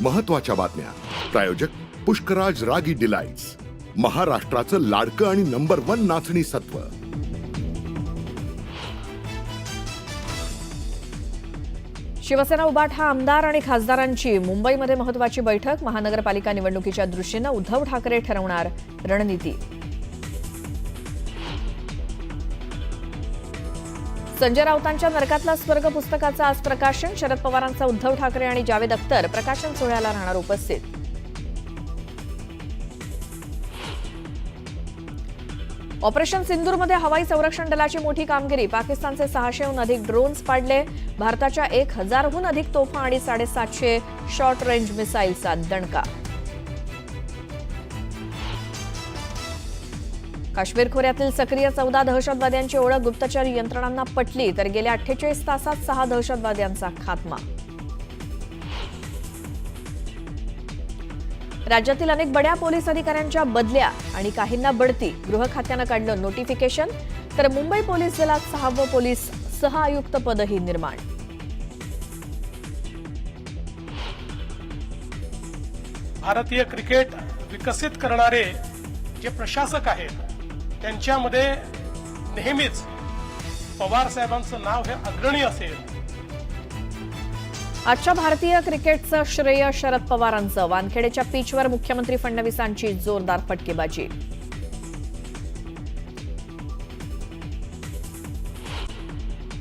महत्त्वाच्या बातम्या. प्रायोजक पुष्कराज रागी डिलाइट्स, महाराष्ट्राचं लाडकं आणि नंबर 1 नाचणी सत्व. शिवसेना उबाठा आमदार आणि खासदारांची मुंबईमध्ये महत्त्वाची बैठक. महानगरपालिका निवडणुकीच्या दृष्टीने उद्धव ठाकरे ठरवणार रणनीती. संजय राऊतांच्या नरकातला स्वर्ग पुस्तकाचं आज प्रकाशन. शरद पवारांचा उद्धव ठाकरे आणि जावेद अख्तर प्रकाशन सोहळ्याला राहणार उपस्थित. ऑपरेशन सिंदूरमध्ये हवाई संरक्षण दलाची मोठी कामगिरी. पाकिस्तानचे 600हून अधिक ड्रोन्स पाडले. भारताच्या 1000हून अधिक तोफा आणि 750 शॉर्ट रेंज मिसाईलचा दणका. काश्मीर खोऱ्यातील सक्रिय 14 दहशतवाद्यांची ओळख गुप्तचर यंत्रणांना पटली, तर गेल्या 48 तासात 6 दहशतवाद्यांचा खात्मा. राज्यातील अनेक बड्या पोलीस अधिकाऱ्यांच्या बदल्या आणि काहींना बढती. गृह खात्यानं काढलं नोटिफिकेशन, तर मुंबई पोलीस दलात 6वं पोलीस सहआयुक्त पदही निर्माण. भारतीय क्रिकेट विकसित करणारे जे प्रशासक आहेत त्यांच्यामध्ये नेहमीच पवार साहेबांचं नाव हे अग्रणी असेल. आजच्या भारतीय क्रिकेटचं श्रेय शरद पवारांचं. वानखेडेच्या पिचवर मुख्यमंत्री फडणवीसांची जोरदार फटकेबाजी.